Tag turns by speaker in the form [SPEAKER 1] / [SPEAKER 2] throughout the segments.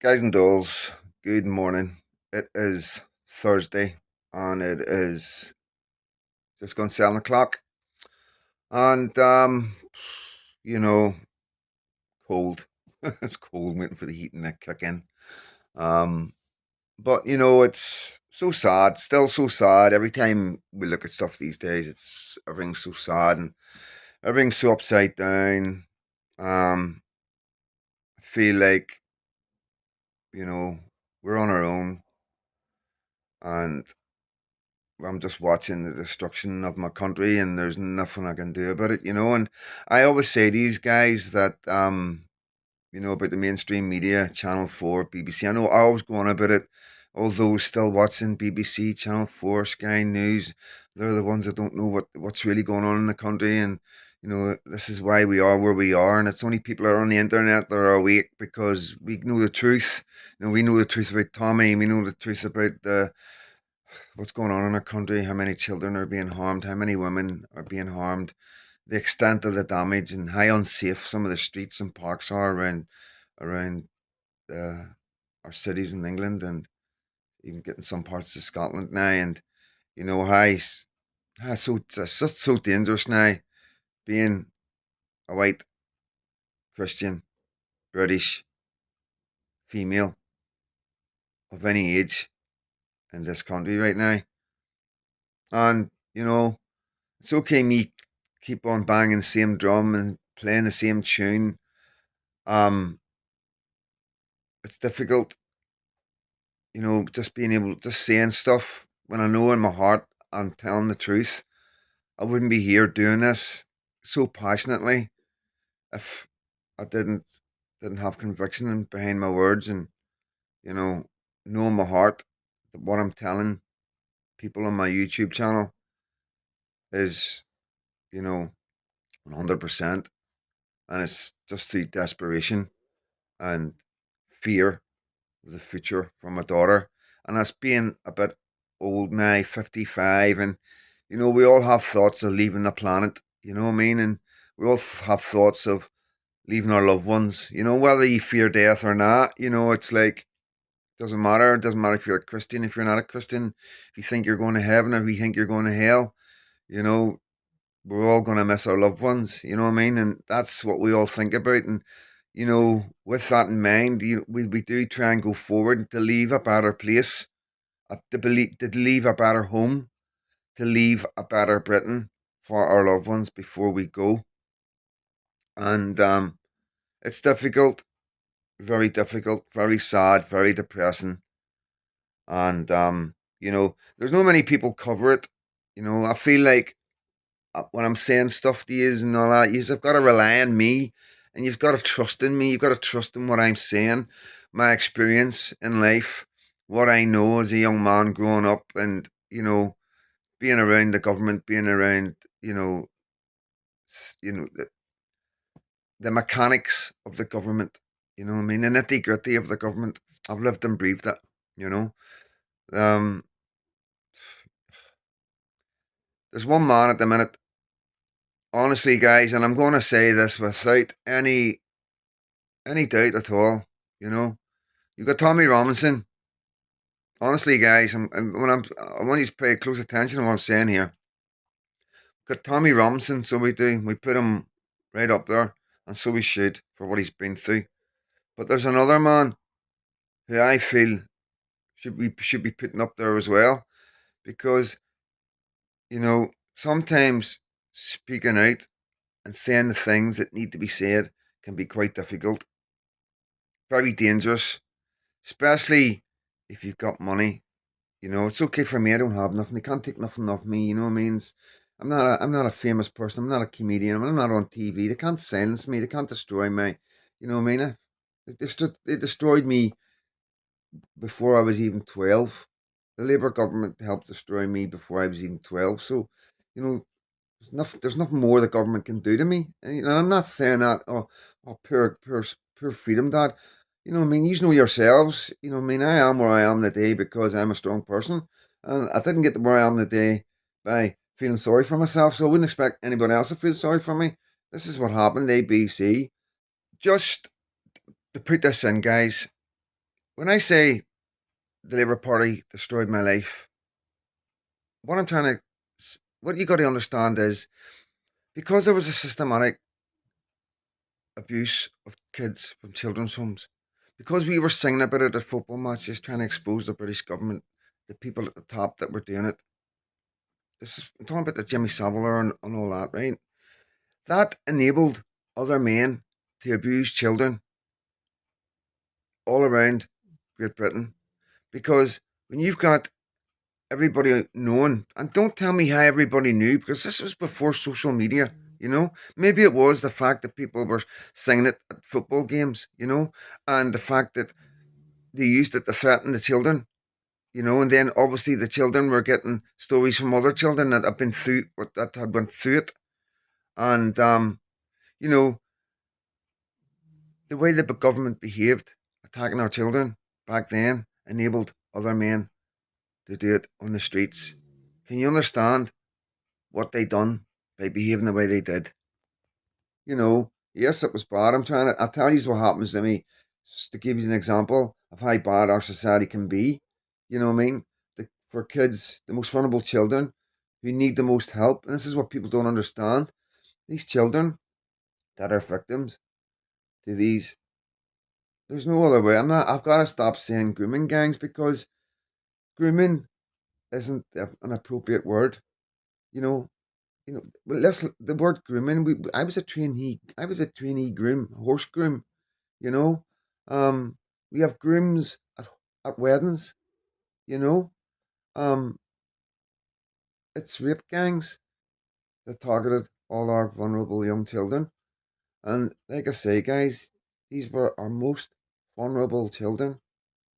[SPEAKER 1] Guys and dolls, good morning. It is Thursday and it is just gone 7 o'clock. And you know, cold. It's cold waiting for the heating to kick in. Um but it's so sad, still so sad. Every time we look at stuff these days, it's everything's so sad and everything's so upside down. I feel like, you know, we're on our own and I'm just watching the destruction of my country, and there's nothing I can do about it. And I always say to these guys that, about the mainstream media, Channel 4, BBC. I know I always go on about it. All those still watching BBC, Channel 4, Sky News, they're the ones that don't know what's really going on in the country. And, this is why we are where we are. And it's only people that are on the internet that are awake because we know the truth. We know the truth about Tommy. We know the truth about what's going on in our country, how many children are being harmed, how many women are being harmed, the extent of the damage, and how unsafe some of the streets and parks are around uh, our cities in England, and even getting some parts of Scotland now. And how it's just so dangerous now being a white Christian British female of any age in this country right now. And it's okay me keep on banging the same drum and playing the same tune. Um, it's difficult, just being able just saying stuff when I know in my heart I'm telling the truth. I wouldn't be here doing this so passionately if I didn't have conviction behind my words, and you know know in my heart that what I'm telling people on my YouTube channel is, you know 100%, and it's just through desperation and fear of the future for my daughter. And that's being a bit old now, 55, and we all have thoughts of leaving the planet, you know what I mean? And we all have thoughts of leaving our loved ones, whether you fear death or not. It's like, doesn't matter. It doesn't matter if you're a Christian, if you're not a Christian, if you think you're going to heaven or if you think you're going to hell, you know, we're all going to miss our loved ones, you know what I mean? And that's what we all think about. And, with that in mind, we do try and go forward to leave a better place, to leave a better home, to leave a better Britain for our loved ones before we go. And it's difficult, very sad, very depressing. And, there's no many people cover it. I feel like when I'm saying stuff to you and all that, you've got to rely on me, and you've got to trust in me. You've got to trust in what I'm saying, my experience in life, what I know as a young man growing up, and being around the government, being around the mechanics of the government. You know what I mean? The nitty gritty of the government. I've lived and breathed it. You know. Um, there's one man at the minute. Honestly, guys, and I'm going to say this without any doubt at all. You know, you've got Tommy Robinson. Honestly, guys, I want you to pay close attention to what I'm saying here. We've got Tommy Robinson, so we do. We put him right up there, and so we should for what he's been through. But there's another man who I feel should be putting up there as well, because sometimes speaking out and saying the things that need to be said can be quite difficult, very dangerous, especially if you've got money. It's okay for me. I don't have nothing. They can't take nothing off me. You know what I mean? I'm not a famous person. I'm not a comedian. I'm not on TV. They can't silence me. They can't destroy me. You know what I mean? They destroyed me before I was even 12. The Labour government helped destroy me before I was even 12. So, you know, there's nothing more the government can do to me. And, I'm not saying that, poor freedom, Dad. You know what I mean? You know yourselves. You know what I mean? I am where I am today because I'm a strong person. And I didn't get to where I am today by feeling sorry for myself. So I wouldn't expect anybody else to feel sorry for me. This is what happened, ABC. Just to put this in, guys, when I say the Labour Party destroyed my life, what I'm trying to, what you got to understand is because there was a systematic abuse of kids from children's homes, because we were singing about it at football matches, trying to expose the British government, the people at the top that were doing it. I'm talking about the Jimmy Savile and all that, right? That enabled other men to abuse children all around Great Britain. Because when you've got everybody knowing, and don't tell me how everybody knew, because this was before social media, you know? Maybe it was the fact that people were singing it at football games, you know? And the fact that they used it to threaten the children, you know? And then obviously the children were getting stories from other children that had been through, that had went through it. And, you know, the way the government behaved, attacking our children back then, enabled other men to do it on the streets. Can you understand what they done by behaving the way they did? You know, yes, it was bad. I'll tell you what happens to me, just to give you an example of how bad our society can be. You know what I mean? For kids, the most vulnerable children who need the most help. And this is what people don't understand. These children that are victims to these, there's no other way. I've got to stop saying grooming gangs because grooming isn't an appropriate word. You know, well, the word grooming. I was a trainee groom, horse groom. You know, we have grooms at weddings. You know, um, it's rape gangs that targeted all our vulnerable young children. And like I say, guys, these were our most vulnerable children.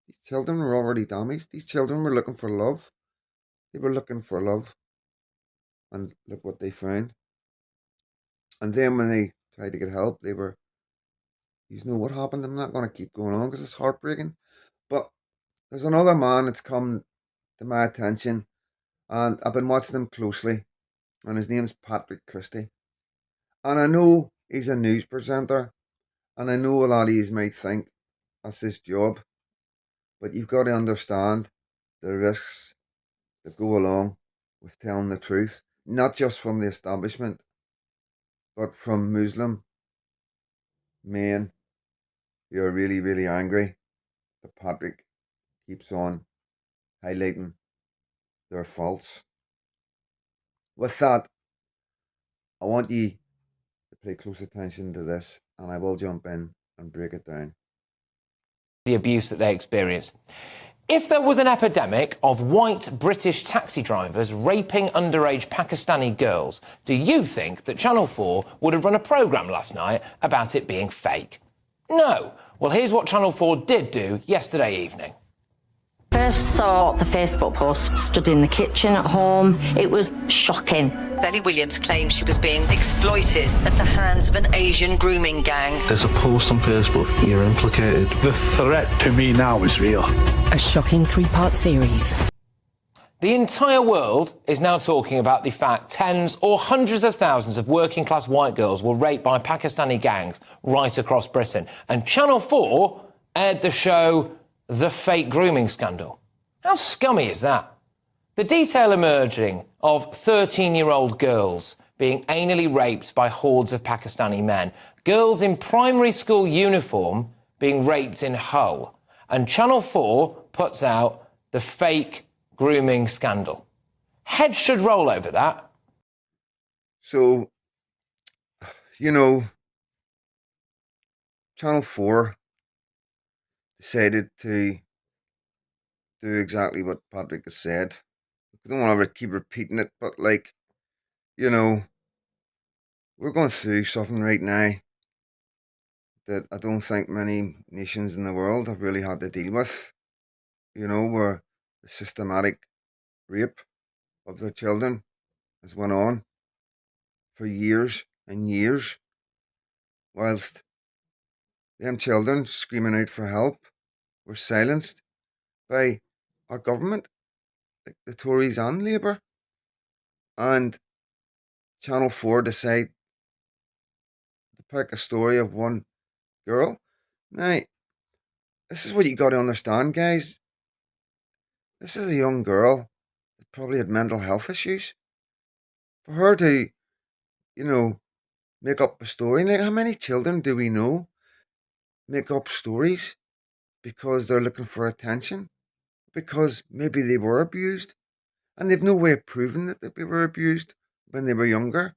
[SPEAKER 1] These children were already damaged. These children were looking for love. They were looking for love, and look what they found. And then when they tried to get help, they were, you know what happened? I'm not going to keep going on because it's heartbreaking. But there's another man that's come to my attention, and I've been watching him closely, and his name's Patrick Christie. And I know he's a news presenter, and I know a lot of you might think that's his job, but you've got to understand the risks that go along with telling the truth, not just from the establishment, but from Muslim men who are really, really angry that Patrick keeps on highlighting their faults. With that, I want you to pay close attention to this, and I will jump in and break it down.
[SPEAKER 2] The abuse that they experience. If there was an epidemic of white British taxi drivers raping underage Pakistani girls, do you think that Channel 4 would have run a programme last night about it being fake? No. Well, here's what Channel 4 did do yesterday evening.
[SPEAKER 3] First saw the Facebook post, stood in the kitchen at home. It was shocking.
[SPEAKER 4] Ellie Williams claims she was being exploited at the hands of an Asian grooming gang.
[SPEAKER 5] There's a post on Facebook. You're implicated.
[SPEAKER 6] The threat to me now is real.
[SPEAKER 7] A shocking three-part series.
[SPEAKER 2] The entire world is now talking about the fact tens or hundreds of thousands of working-class white girls were raped by Pakistani gangs right across Britain. And Channel 4 aired the show The Fake Grooming Scandal. How scummy is that? The detail emerging of 13-year-old girls being anally raped by hordes of Pakistani men, girls in primary school uniform being raped in Hull, and Channel 4 puts out The Fake Grooming Scandal. Heads should roll over that.
[SPEAKER 1] So, you know, Channel 4 decided to do exactly what Patrick has said. I don't want to keep repeating it, but like, you know, we're going through something right now that I don't think many nations in the world have really had to deal with. You know, where the systematic rape of their children has went on for years and years, whilst them children screaming out for help were silenced by our government, like the Tories and Labour. And Channel 4 decide to pick a story of one girl. Now, this is what you got to understand, guys. This is a young girl that probably had mental health issues. For her to, make up a story, like how many children do we know make up stories because they're looking for attention? Because maybe they were abused and they've no way of proving that they were abused when they were younger.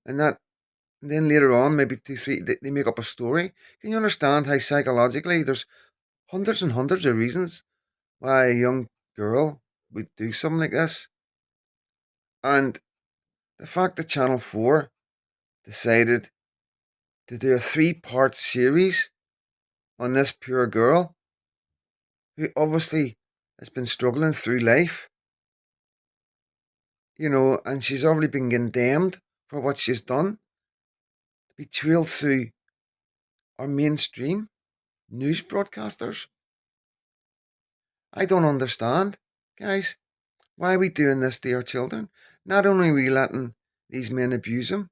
[SPEAKER 1] And then later on, maybe 2, 3, they make up a story. Can you understand how psychologically there's hundreds and hundreds of reasons why a young girl would do something like this? And the fact that Channel 4 decided to do a 3-part series on this poor girl who obviously has been struggling through life, and she's already been condemned for what she's done, to be trailed through our mainstream news broadcasters. I don't understand, guys. Why are we doing this to our children? Not only are we letting these men abuse them,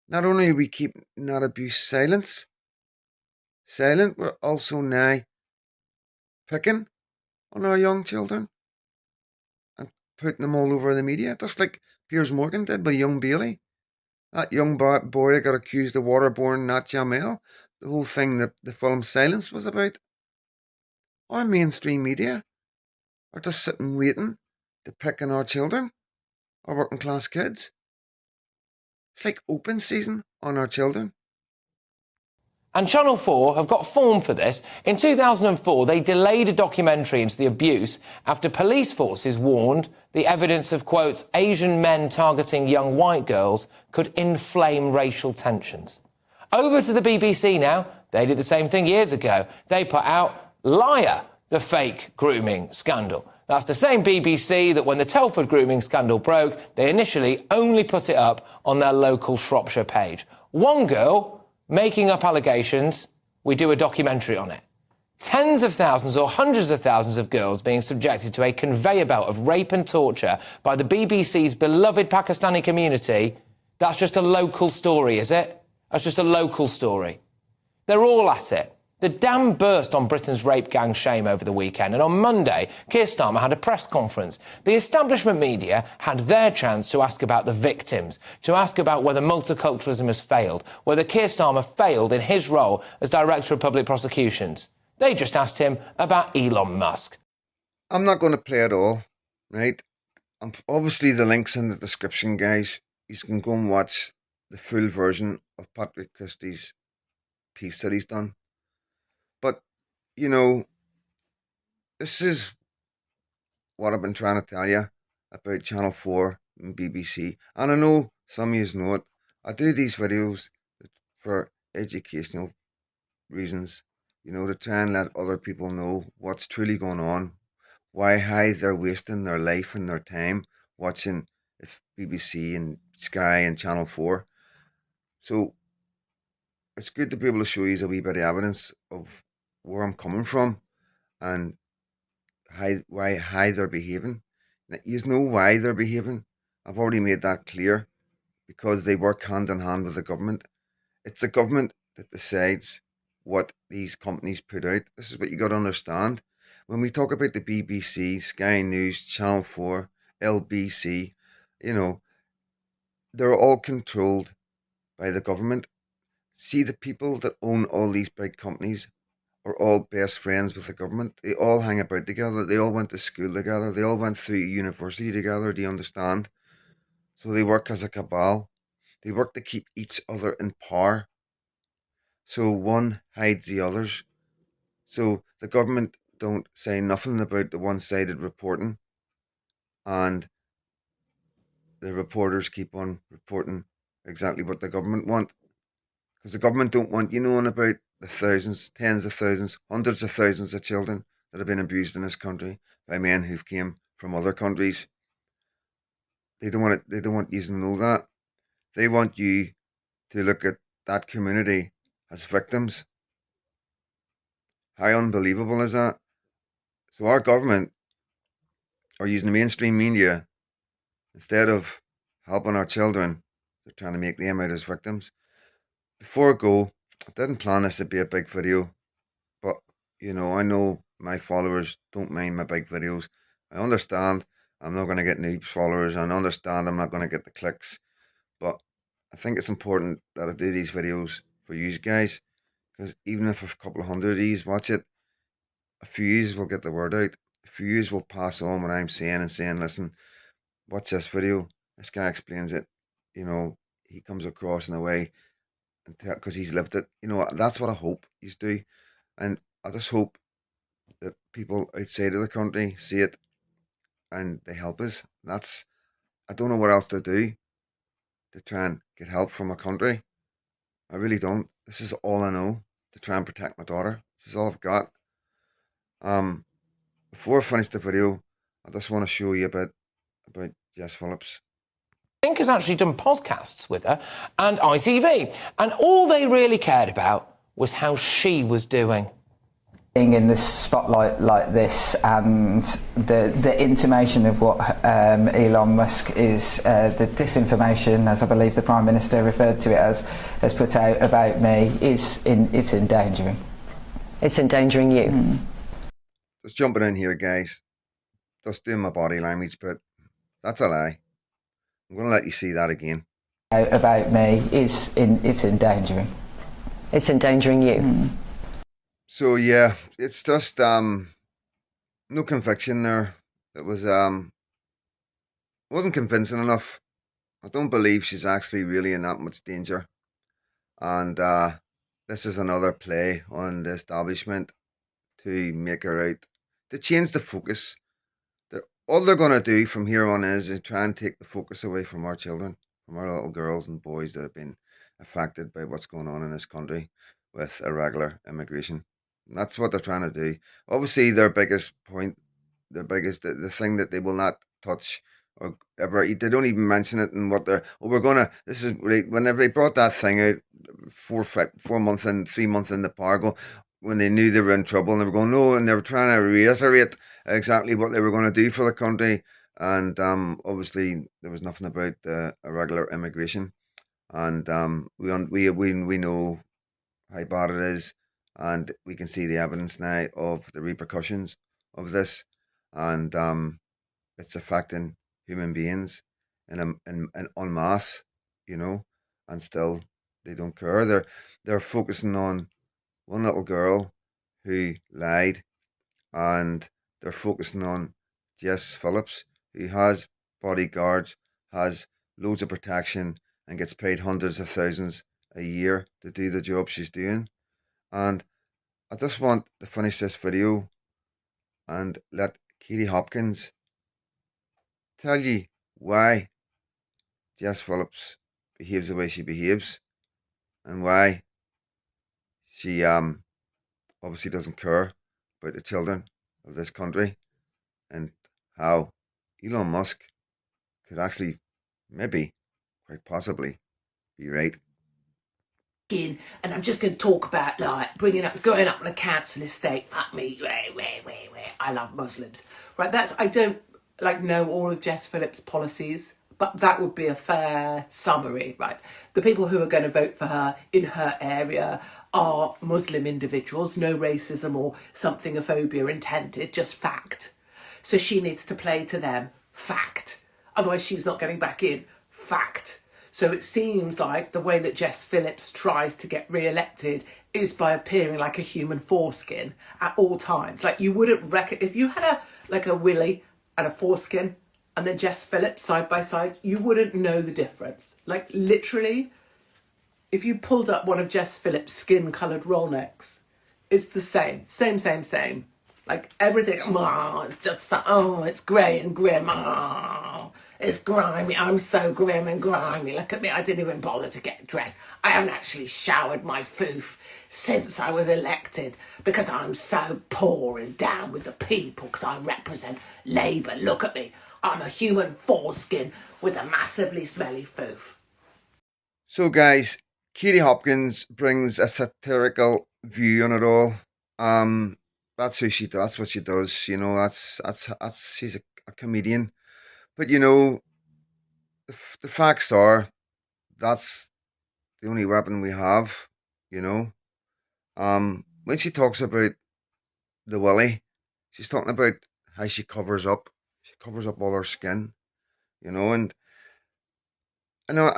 [SPEAKER 1] not only are we keeping that abuse silent, we're also now picking on our young children and putting them all over the media, just like Piers Morgan did with young Bailey. That young boy got accused of waterboarding Nat Jamel. The whole thing that the film Silence was about. Our mainstream media are just sitting waiting to pick on our children, our working class kids. It's like open season on our children.
[SPEAKER 2] And Channel 4 have got form for this. In 2004, they delayed a documentary into the abuse after police forces warned the evidence of, quote, Asian men targeting young white girls could inflame racial tensions. Over to the BBC now. They did the same thing years ago. They put out Liar, the fake grooming scandal. That's the same BBC that when the Telford grooming scandal broke, they initially only put it up on their local Shropshire page. One girl making up allegations, we do a documentary on it. Tens of thousands or hundreds of thousands of girls being subjected to a conveyor belt of rape and torture by the BBC's beloved Pakistani community. That's just a local story, is it? That's just a local story. They're all at it. The dam burst on Britain's rape gang shame over the weekend, and on Monday, Keir Starmer had a press conference. The establishment media had their chance to ask about the victims, to ask about whether multiculturalism has failed, whether Keir Starmer failed in his role as Director of Public Prosecutions. They just asked him about Elon Musk.
[SPEAKER 1] I'm not going to play it all, right? Obviously, the link's in the description, guys. You can go and watch the full version of Patrick Christie's piece that he's done. But, this is what I've been trying to tell you about Channel 4 and BBC. And I know some of you know it. I do these videos for educational reasons, to try and let other people know what's truly going on, how they're wasting their life and their time watching BBC and Sky and Channel 4. So it's good to be able to show you a wee bit of evidence of where I'm coming from and how they're behaving. Now, you know why they're behaving. I've already made that clear, because they work hand in hand with the government. It's the government that decides what these companies put out. This is what you got to understand. When we talk about the BBC, Sky News, Channel 4, LBC, they're all controlled by the government. See, the people that own all these big companies are all best friends with the government. They all hang about together. They all went to school together. They all went through university together. Do you understand? So they work as a cabal. They work to keep each other in power. So one hides the others. So the government don't say nothing about the one-sided reporting, and the reporters keep on reporting exactly what the government want. Because the government don't want you knowing about the thousands, tens of thousands, hundreds of thousands of children that have been abused in this country by men who've came from other countries. They don't want it. They don't want you to know that. They want you to look at that community as victims. How unbelievable is that? So our government are using the mainstream media instead of helping our children. They're trying to make them out as victims. Before I go, I didn't plan this to be a big video, but You know, I know my followers don't mind my big videos. I understand I'm not going to get new followers. I understand I'm not going to get the clicks. But I think it's important that I do these videos for you guys. Because even if a couple of hundred of these watch it, a few yous will get the word out. A few yous will pass on what I'm saying and saying, listen, watch this video. This guy explains it. You know, he comes across in a way because he's lived it. You know, that's what I hope he's do. And I just hope that people outside of the country see it and they help us. I don't know what else to do to try and get help from a country. I really don't. This is all I know to try and protect my daughter. This is all I've got. Um, Before I finish the video, I just want to show you a bit about Jess Phillips.
[SPEAKER 2] Think has actually done podcasts with her and ITV, and all they really cared about was how she was doing.
[SPEAKER 8] Being in the spotlight like this and the intimation of what Elon Musk is, the disinformation, as I believe the Prime Minister referred to it as, has put out about me, it's endangering.
[SPEAKER 4] It's endangering you.
[SPEAKER 1] Just jumping in here, guys. Just doing my body language, but that's a lie. I'm going to let you see that again.
[SPEAKER 8] About me, it's endangering.
[SPEAKER 4] It's endangering you.
[SPEAKER 1] So yeah, it's just no conviction there. It wasn't convincing enough. I don't believe she's actually really in that much danger. And this is another play on the establishment to make her out, to change the focus. All they're going to do from here on is try and take the focus away from our children, from our little girls and boys that have been affected by what's going on in this country with irregular immigration. And that's what they're trying to do. Obviously, their biggest point, the thing that they will not touch or ever, they don't even mention it in what they're, this is, whenever they brought that thing out 4 months in, 3 months in the Pargo, when they knew they were in trouble and they were going, no, and they were trying to reiterate exactly what they were going to do for the country. And obviously, there was nothing about irregular immigration. And we know how bad it is, and we can see the evidence now of the repercussions of this, and it's affecting human beings in en masse, you know, and still they don't care. They're focusing on one little girl who lied, and they're focusing on Jess Phillips, who has bodyguards, has loads of protection, and gets paid hundreds of thousands a year to do the job she's doing. And I just want to finish this video and let Katie Hopkins tell you why Jess Phillips behaves the way she behaves, and why she obviously doesn't care about the children of this country, and how Elon Musk could actually, maybe, quite possibly, be right.
[SPEAKER 9] And I'm just going to talk about like going up on a council estate. Fuck me, I love Muslims, right? I don't know all of Jess Phillips' policies, but that would be a fair summary, right? The people who are going to vote for her in her area are Muslim individuals, no racism or something phobia intended, just fact. So she needs to play to them, fact. Otherwise she's not getting back in, fact. So it seems like the way that Jess Phillips tries to get re-elected is by appearing like a human foreskin at all times. Like, you wouldn't reckon, if you had a willy and a foreskin and then Jess Phillips side by side, you wouldn't know the difference. Like, literally, if you pulled up one of Jess Phillips' skin-coloured Rolex, it's the same. Same. Like, everything, it's just, it's grey and grim, it's grimy, I'm so grim and grimy, look at me, I didn't even bother to get dressed. I haven't actually showered my foof since I was elected because I'm so poor and down with the people because I represent Labour. Look at me, I'm a human foreskin with a massively smelly foof.
[SPEAKER 1] So guys, Katie Hopkins brings a satirical view on it all. That's who she does. That's what she does. You know, that's she's a comedian. But you know, the facts are that's the only weapon we have. You know, when she talks about the willy. She's talking about how she covers up. She covers up all her skin, and I know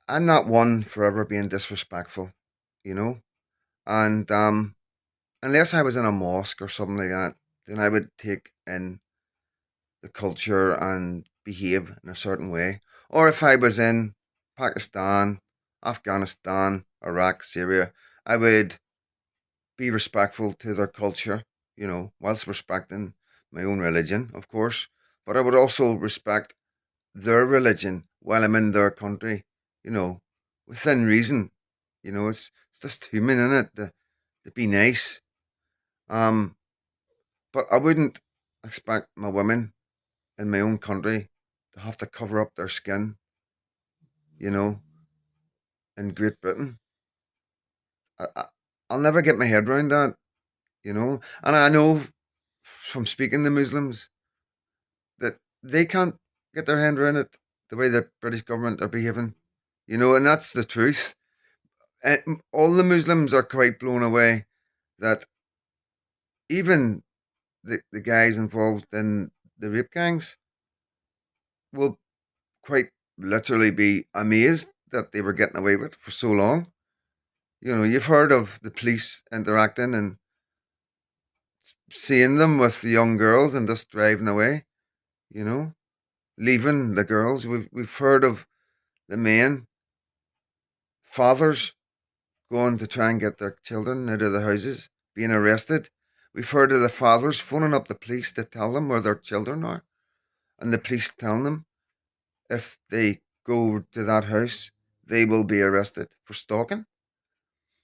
[SPEAKER 1] I'm not one for ever being disrespectful, you know, and unless I was in a mosque or something like that, then I would take in the culture and behave in a certain way. Or if I was in Pakistan, Afghanistan, Iraq, Syria, I would be respectful to their culture, whilst respecting my own religion, of course. But I would also respect their religion while I'm in their country, you know, within reason. It's just human, in it, to be nice. Um, but I wouldn't expect my women in my own country to have to cover up their skin, you know, in Great Britain. I, I'll never get my head around that. And I know from speaking to Muslims that they can't get their hand around it the way the British government are behaving, and that's the truth. And all the Muslims are quite blown away that even the guys involved in the rape gangs will quite literally be amazed that they were getting away with it for so long. You've heard of the police interacting and seeing them with the young girls and just driving away, you know, leaving the girls. We've heard of the men, fathers, going to try and get their children out of the houses, being arrested. We've heard of the fathers phoning up the police to tell them where their children are, and the police telling them if they go to that house, they will be arrested for stalking.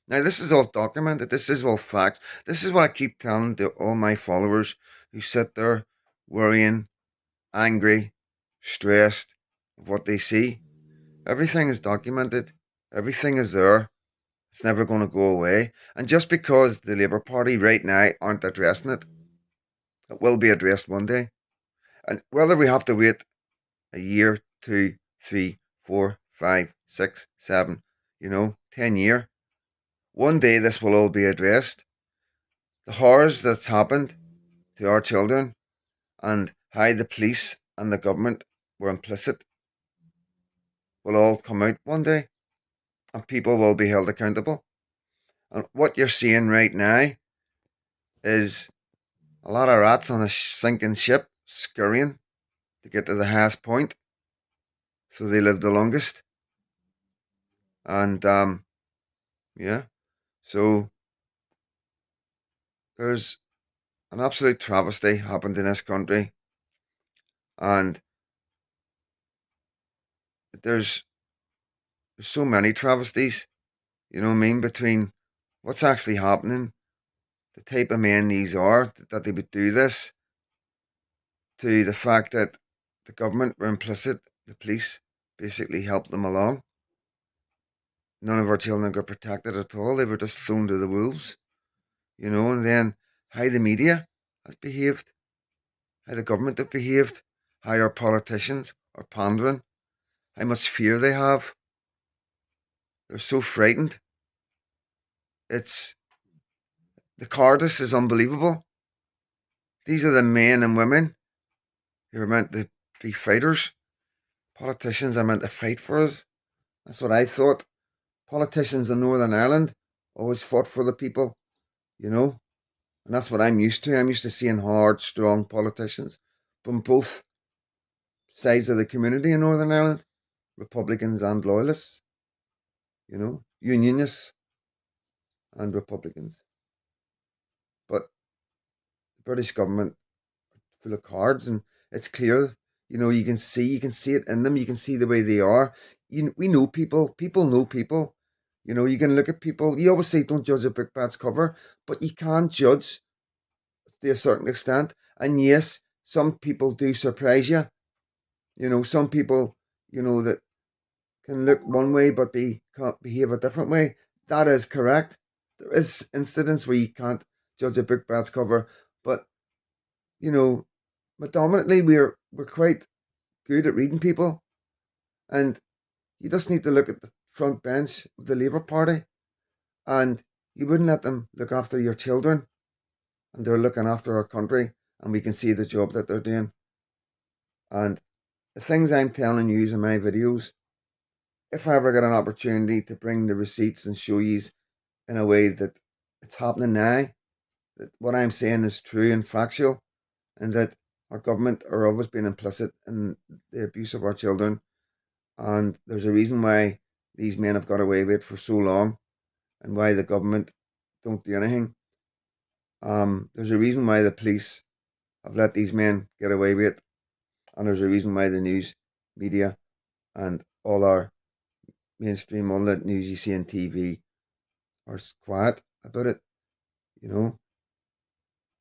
[SPEAKER 1] Now, this is all documented. This is all facts. This is what I keep telling to all my followers who sit there worrying, angry, stressed of what they see. Everything is documented. Everything is there. It's never going to go away. And just because the Labour Party right now aren't addressing it, it will be addressed one day. And whether we have to wait a year, 2, 3, 4, 5, 6, 7, 10 year, one day this will all be addressed. The horrors that's happened to our children and how the police and the government were implicit will all come out one day, and people will be held accountable. And what you're seeing right now is a lot of rats on a sinking ship scurrying to get to the highest point so they live the longest. And yeah, so there's an absolute travesty happened in this country, and there's so many travesties, you know what I mean, between what's actually happening, the type of men these are, that they would do this, to the fact that the government were implicit, the police basically helped them along. None of our children got protected at all. They were just thrown to the wolves, and then how the media has behaved, how the government have behaved, how our politicians are pandering, how much fear they have. They're so frightened. The cowardice is unbelievable. These are the men and women who are meant to be fighters. Politicians are meant to fight for us. That's what I thought. Politicians in Northern Ireland always fought for the people, and that's what I'm used to. I'm used to seeing hard, strong politicians from both sides of the community in Northern Ireland, Republicans and Loyalists, Unionists and Republicans. But the British government full of cards, and it's clear. You can see it in them. You can see the way they are. We know people. People know people. You can look at people. You always say don't judge a book by its cover, but you can judge to a certain extent. And yes, some people do surprise you. Some people, that can look one way but can't behave a different way. That is correct. There is incidents where you can't judge a book by its cover, but predominantly we're quite good at reading people, and you just need to look at the front bench of the Labour Party, and you wouldn't let them look after your children. and they're looking after our country, and we can see the job that they're doing. And the things I'm telling you in my videos, if I ever get an opportunity to bring the receipts and show you in a way that it's happening now, that what I'm saying is true and factual, and that our government are always being implicit in the abuse of our children, and there's a reason why these men have got away with it for so long, and why the government don't do anything. There's a reason why the police have let these men get away with it, and there's a reason why the news media and all our mainstream, all the news you see on TV are quiet about it. You know,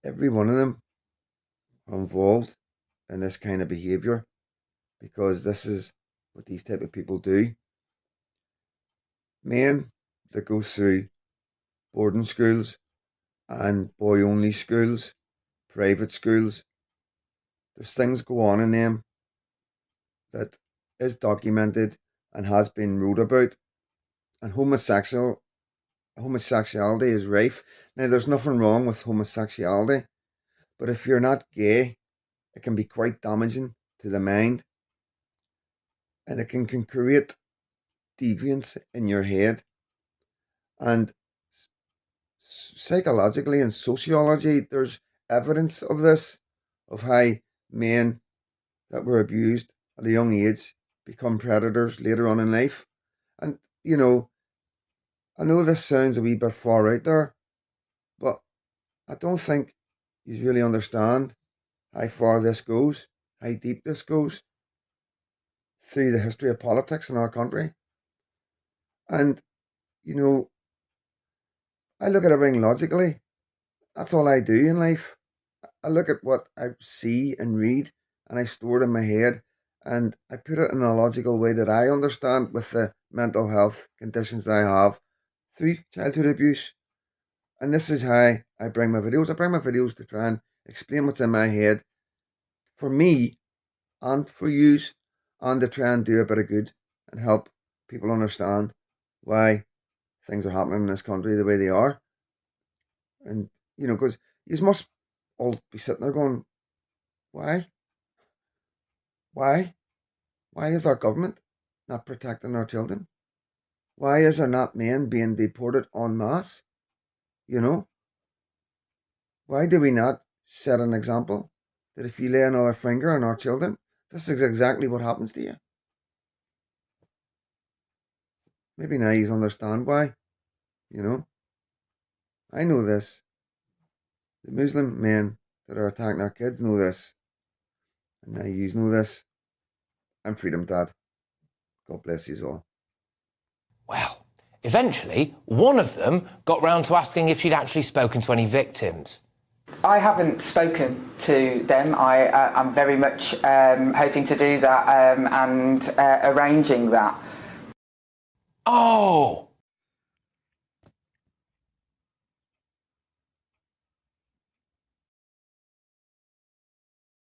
[SPEAKER 1] every one of them are involved in this kind of behaviour, because this is what these type of people do. Men that go through boarding schools and boy-only schools, private schools, there's things go on in them that is documented and has been wrote about, and homosexuality is rife. Now, there's nothing wrong with homosexuality, but if you're not gay, it can be quite damaging to the mind, and it can create deviance in your head. And psychologically and sociology, there's evidence of this, of how men that were abused at a young age become predators later on in life. And, you know, I know this sounds a wee bit far out there, but I don't think you really understand how far this goes, how deep this goes through the history of politics in our country. And, you know, I look at everything logically. That's all I do in life. I look at what I see and read, and I store it in my head, and I put it in a logical way that I understand with the mental health conditions that I have through childhood abuse. And this is how I bring my videos. I bring my videos to try and explain what's in my head for me and for yous, and to try and do a bit of good and help people understand why things are happening in this country the way they are. And, you know, because you must all be sitting there going, why? Why? Why is our government not protecting our children? Why is there not men being deported en masse? You know? Why do we not set an example that if you lay another finger on our children, this is exactly what happens to you? Maybe now you understand why, you know? I know this. The Muslim men that are attacking our kids know this. And now you know this. I'm Freedom Dad. God bless you all.
[SPEAKER 2] Well, eventually, one of them got round to asking if she'd actually spoken to any victims.
[SPEAKER 8] I haven't spoken to them. I'm very much hoping to do that and arranging that.
[SPEAKER 2] Oh,